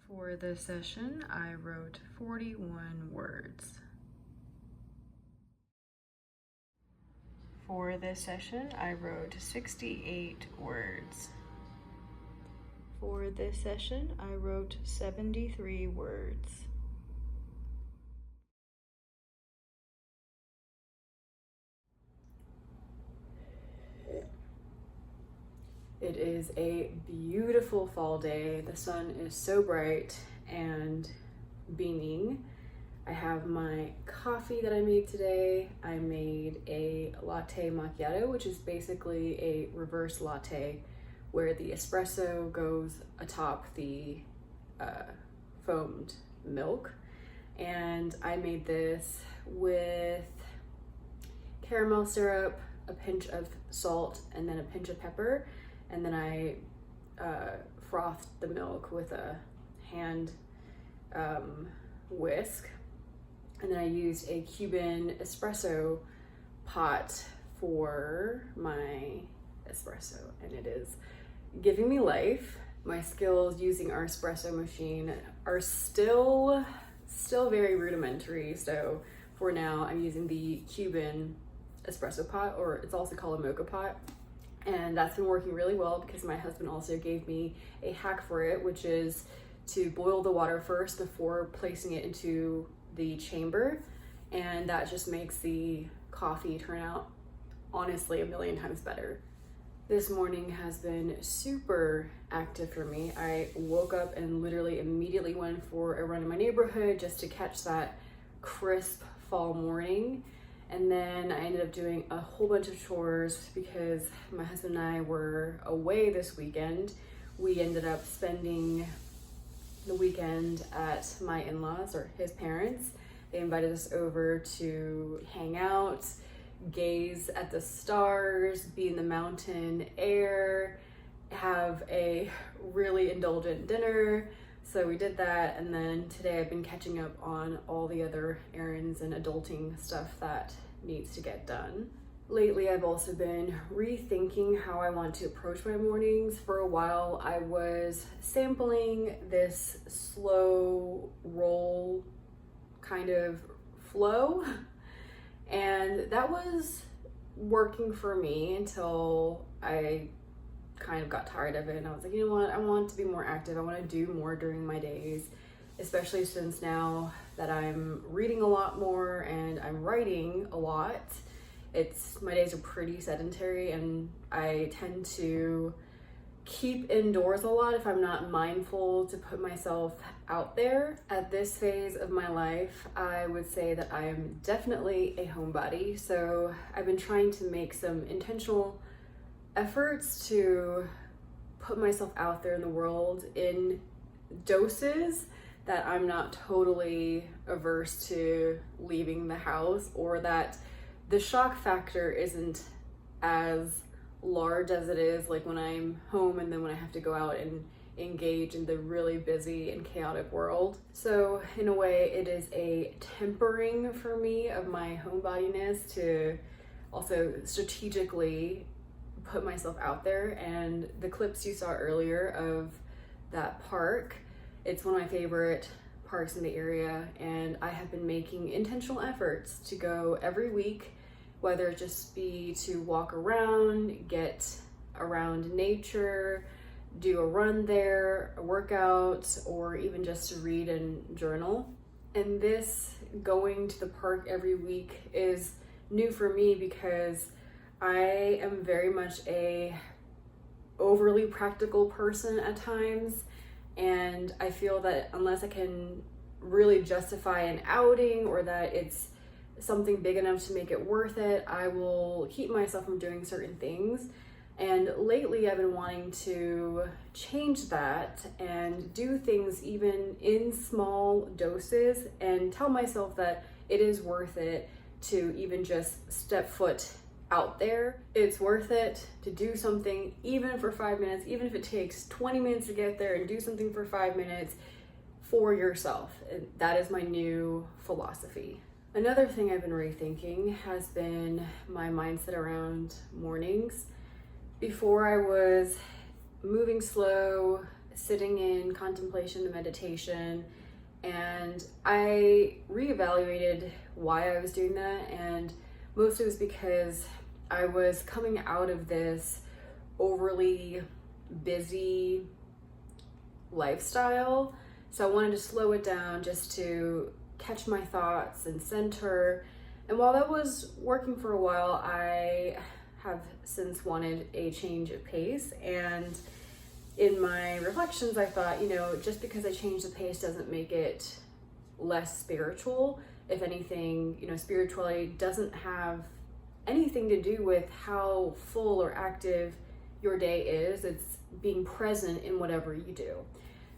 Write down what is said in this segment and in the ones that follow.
For this session, I wrote 41 words. For this session, I wrote 68 words. For this session, I wrote 73 words. It is a beautiful fall day. The sun is so bright and beaming. I have my coffee that I made today. I made a latte macchiato, which is basically a reverse latte where the espresso goes atop the foamed milk. And I made this with caramel syrup, a pinch of salt, and then a pinch of pepper. And then I frothed the milk with a hand whisk. And then I used a Cuban espresso pot for my espresso, and it is giving me life. My skills using our espresso machine are still very rudimentary. So for now, I'm using the Cuban espresso pot, or it's also called a mocha pot. And that's been working really well because my husband also gave me a hack for it, which is to boil the water first before placing it into the chamber. And that just makes the coffee turn out, honestly, a million times better. This morning has been super active for me. I woke up and literally immediately went for a run in my neighborhood just to catch that crisp fall morning. And then I ended up doing a whole bunch of chores because my husband and I were away this weekend. We ended up spending the weekend at my in-laws, or his parents. They invited us over to hang out, gaze at the stars, be in the mountain air, have a really indulgent dinner. So we did that, and then today I've been catching up on all the other errands and adulting stuff that needs to get done. Lately, I've also been rethinking how I want to approach my mornings. For a while, I was sampling this slow roll kind of flow, and that was working for me until I kind of got tired of it, and I was like, you know what, I want to be more active. I want to do more during my days, especially since now that I'm reading a lot more and I'm writing a lot. My days are pretty sedentary, and I tend to keep indoors a lot if I'm not mindful to put myself out there. At this phase of my life, I would say that I am definitely a homebody, so I've been trying to make some intentional efforts to put myself out there in the world in doses that I'm not totally averse to leaving the house, or that the shock factor isn't as large as it is like when I'm home and then when I have to go out and engage in the really busy and chaotic world. So in a way, it is a tempering for me of my homebodiness to also strategically put myself out there. And the clips you saw earlier of that park, it's one of my favorite parks in the area, and I have been making intentional efforts to go every week, whether it just be to walk around, get around nature, do a run there, a workout, or even just to read and journal. And this going to the park every week is new for me because I am very much a overly practical person at times, and I feel that unless I can really justify an outing or that it's something big enough to make it worth it, I will keep myself from doing certain things. And lately I've been wanting to change that and do things even in small doses and tell myself that it is worth it to even just step foot out there. It's worth it to do something even for 5 minutes, even if it takes 20 minutes to get there, and do something for 5 minutes for yourself. And that is my new philosophy. Another thing I've been rethinking has been my mindset around mornings. Before, I was moving slow, sitting in contemplation and meditation, and I reevaluated why I was doing that, and mostly it was because I was coming out of this overly busy lifestyle. So I wanted to slow it down just to catch my thoughts and center. And while that was working for a while, I have since wanted a change of pace. And in my reflections, I thought, just because I changed the pace doesn't make it less spiritual. If anything, spirituality doesn't have anything to do with how full or active your day is. It's being present in whatever you do.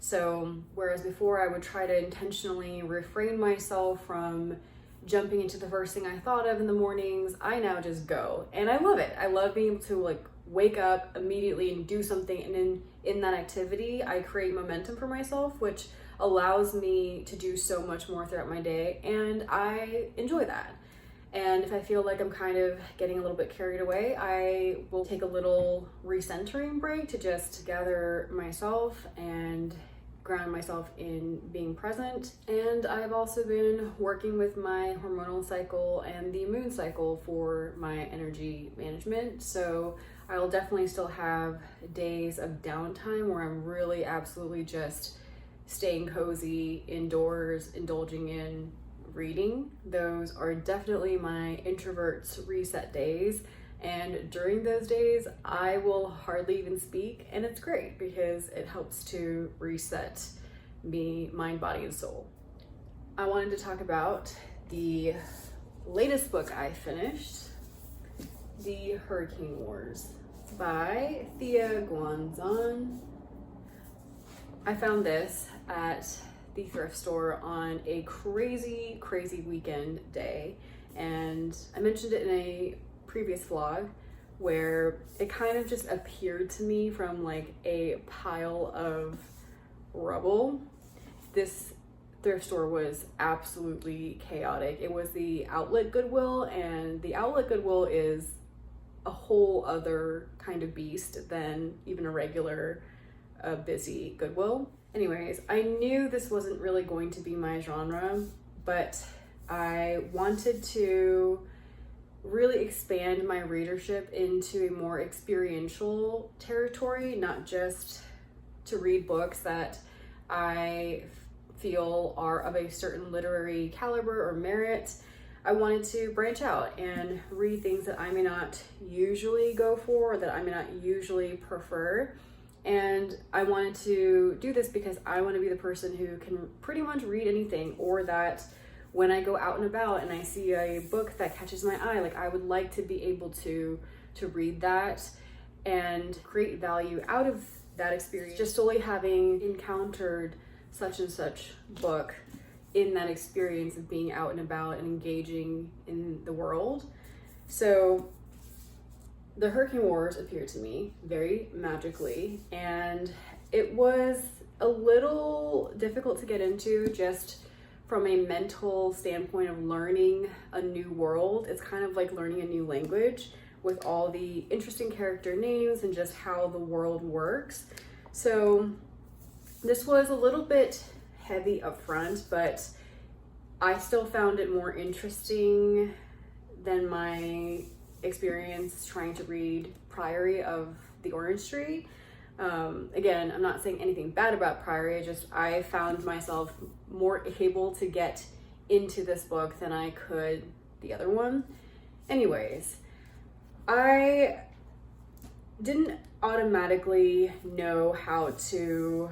So whereas before I would try to intentionally refrain myself from jumping into the first thing I thought of in the mornings, I now just go. And I love it. I love being able to wake up immediately and do something, and in that activity I create momentum for myself, which allows me to do so much more throughout my day, and I enjoy that. And if I feel like I'm kind of getting a little bit carried away, I will take a little recentering break to just gather myself and ground myself in being present. And I've also been working with my hormonal cycle and the moon cycle for my energy management. So I'll definitely still have days of downtime where I'm really absolutely just staying cozy indoors, indulging in reading. Those are definitely my introvert's reset days, and during those days I will hardly even speak, and it's great because it helps to reset me, mind, body, and soul. I wanted to talk about the latest book I finished, The Hurricane Wars by Thea Guanzon. I found this at the thrift store on a crazy weekend day, and I mentioned it in a previous vlog where it kind of just appeared to me from a pile of rubble. This thrift store was absolutely chaotic. It was the outlet Goodwill, and the outlet Goodwill is a whole other kind of beast than even a regular busy Goodwill. Anyways, I knew this wasn't really going to be my genre, but I wanted to really expand my readership into a more experiential territory, not just to read books that I feel are of a certain literary caliber or merit. I wanted to branch out and read things that I may not usually go for, or that I may not usually prefer. And I wanted to do this because I want to be the person who can pretty much read anything, or that when I go out and about and I see a book that catches my eye, I would like to be able to read that and create value out of that experience, just solely having encountered such and such book in that experience of being out and about and engaging in the world. So The Hurricane Wars appeared to me very magically, and it was a little difficult to get into just from a mental standpoint of learning a new world. It's kind of like learning a new language with all the interesting character names and just how the world works. So this was a little bit heavy up front, but I still found it more interesting than my experience trying to read Priory of the Orange Tree. Again, I'm not saying anything bad about Priory, I found myself more able to get into this book than I could the other one. Anyways, I didn't automatically know how to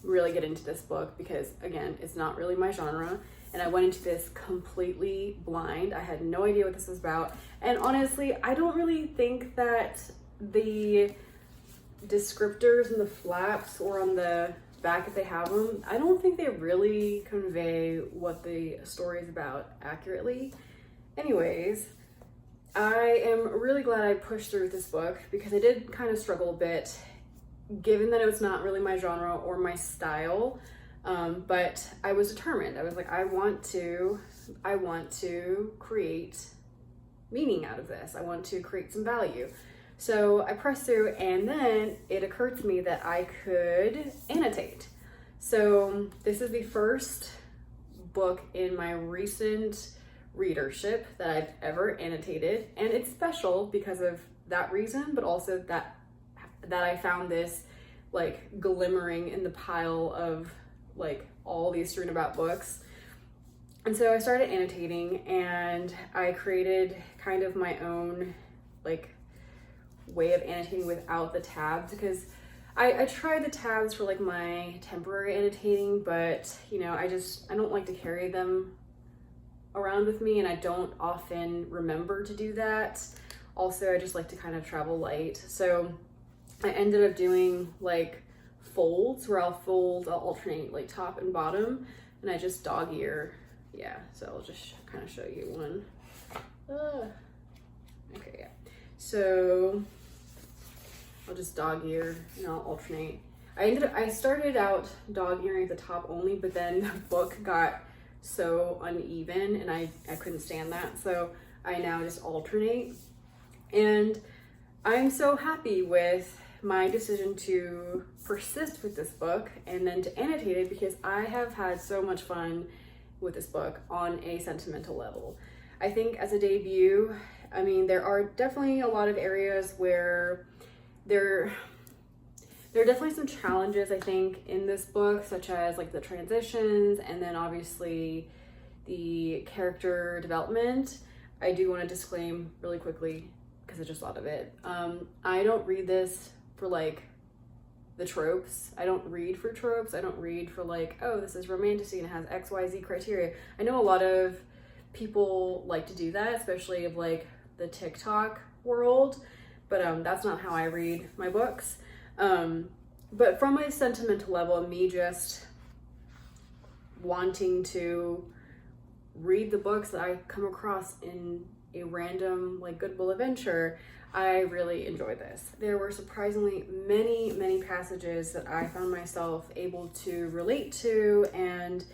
really get into this book because, again, it's not really my genre. And I went into this completely blind. I had no idea what this was about. And honestly, I don't really think that the descriptors and the flaps or on the back if they have them, I don't think they really convey what the story is about accurately. Anyways, I am really glad I pushed through this book because I did kind of struggle a bit given that it was not really my genre or my style. But I was determined. I was like, I want to create meaning out of this. I want to create some value. So I pressed through, and then it occurred to me that I could annotate. So this is the first book in my recent readership that I've ever annotated, and it's special because of that reason, but also that I found this like glimmering in the pile of like all these strewn about books. And so I started annotating, and I created kind of my own like way of annotating without the tabs, because I tried the tabs for like my temporary annotating, but you know, I don't like to carry them around with me, and I don't often remember to do that. Also, I just like to kind of travel light. So I ended up doing like folds where I'll alternate like top and bottom, and I just dog ear. Yeah, so I'll just kind of show you one. Okay, yeah. So I'll just dog ear and I'll alternate. I started out dog earing at the top only, but then the book got so uneven and I couldn't stand that. So I now just alternate. And I'm so happy with my decision to persist with this book and then to annotate it, because I have had so much fun with this book on a sentimental level. I think as a debut, I mean, there are definitely a lot of areas where there are definitely some challenges, I think, in this book, such as like the transitions and then obviously the character development. I do want to disclaim really quickly, because I just thought of it. I don't read this for like the tropes. I don't read for tropes. I don't read for like, oh, this is romantasy and it has XYZ criteria. I know a lot of people like to do that, especially of like the TikTok world, but that's not how I read my books. But from a sentimental level, me just wanting to read the books that I come across in a random like Goodwill adventure, I really enjoyed this. There were surprisingly many passages that I found myself able to relate to, and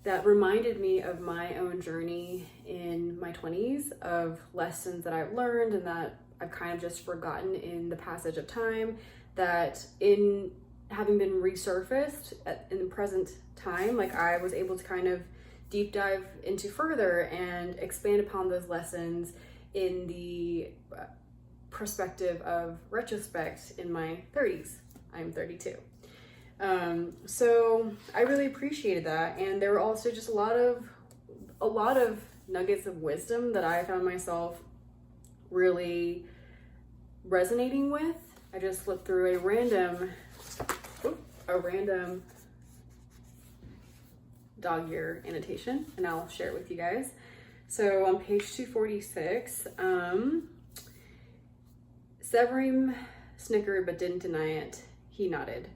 that reminded me of my own journey in my 20s, of lessons that I've learned and that I've kind of just forgotten in the passage of time, that in having been resurfaced in the present time, like I was able to kind of deep dive into further and expand upon those lessons in the perspective of retrospect in my 30s. I'm 32. So I really appreciated that, and there were also just a lot of nuggets of wisdom that I found myself really resonating with. I just flipped through a random dog ear annotation, and I'll share it with you guys. So on page 246, Severim snickered but didn't deny it. He nodded.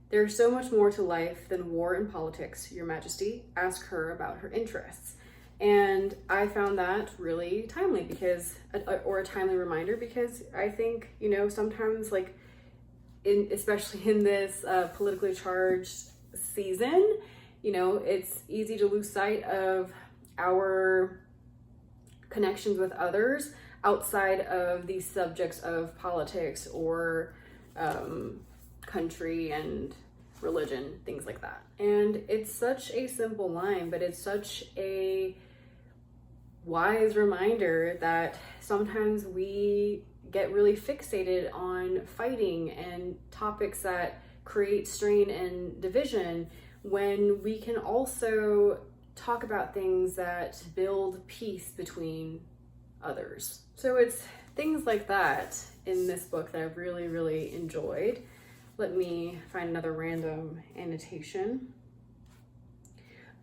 There is so much more to life than war and politics, Your Majesty. Ask her about her interests. And I found that really timely, because, or a timely reminder, because I think, you know, sometimes like, especially in this politically charged season, you know, it's easy to lose sight of our connections with others outside of these subjects of politics or country and religion, things like that. And it's such a simple line, but it's such a wise reminder that sometimes we get really fixated on fighting and topics that create strain and division, when we can also talk about things that build peace between others. So it's things like that in this book that I've really enjoyed. Let me find another random annotation.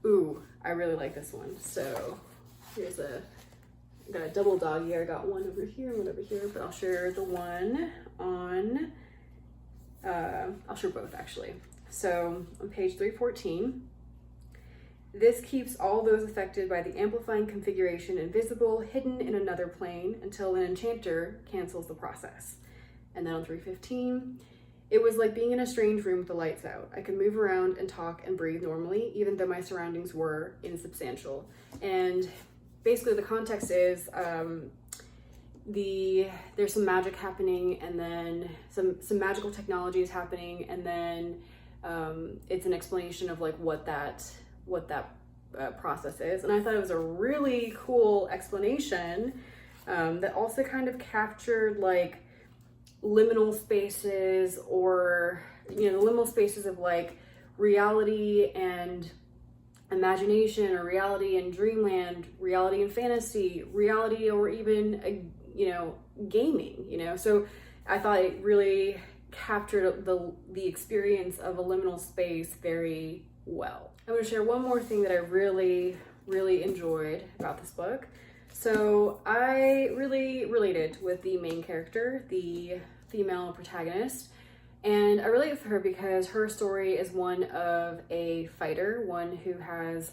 Ooh, I really like this one. So here's I got a double dog ear. I got one over here and one over here, but I'll share the one on, I'll share both actually. So on page 314, this keeps all those affected by the amplifying configuration invisible, hidden in another plane, until an enchanter cancels the process. And then on 315, it was like being in a strange room with the lights out. I could move around and talk and breathe normally, even though my surroundings were insubstantial. And basically the context is there's some magic happening, and then some magical technology is happening, and then it's an explanation of like what that process is. And I thought it was a really cool explanation that also kind of captured like liminal spaces, or the liminal spaces of like reality and imagination, or reality and dreamland, reality and fantasy, reality, or even gaming. So I thought it really captured the experience of a liminal space very well. I'm going to share one more thing that I really enjoyed about this book. So I really related with the main character, the female protagonist, and I relate with her because her story is one of a fighter, one who has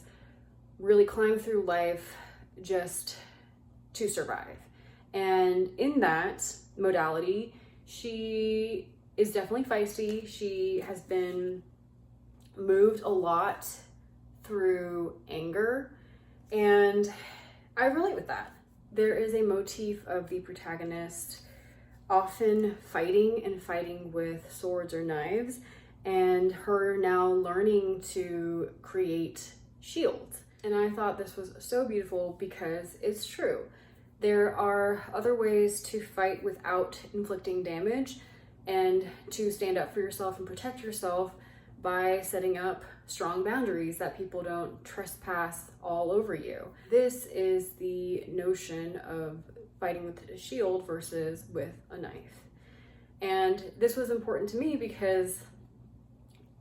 really climbed through life just to survive. And in that modality, she is definitely feisty. She has been moved a lot through anger, and I relate with that. There is a motif of the protagonist often fighting with swords or knives, and her now learning to create shields. And I thought this was so beautiful because it's true. There are other ways to fight without inflicting damage, and to stand up for yourself and protect yourself by setting up strong boundaries that people don't trespass all over you. This is the notion of fighting with a shield versus with a knife. And this was important to me because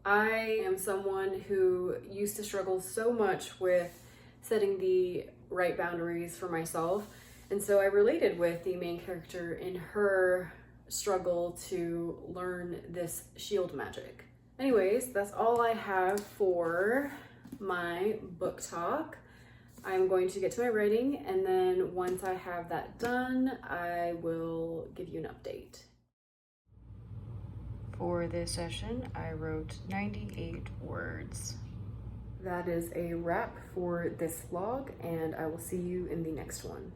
I am someone who used to struggle so much with setting the right boundaries for myself. And so I related with the main character in her struggle to learn this shield magic. Anyways, that's all I have for my book talk. I'm going to get to my writing, and then once I have that done, I will give you an update. For this session, I wrote 98 words. That is a wrap for this vlog, and I will see you in the next one.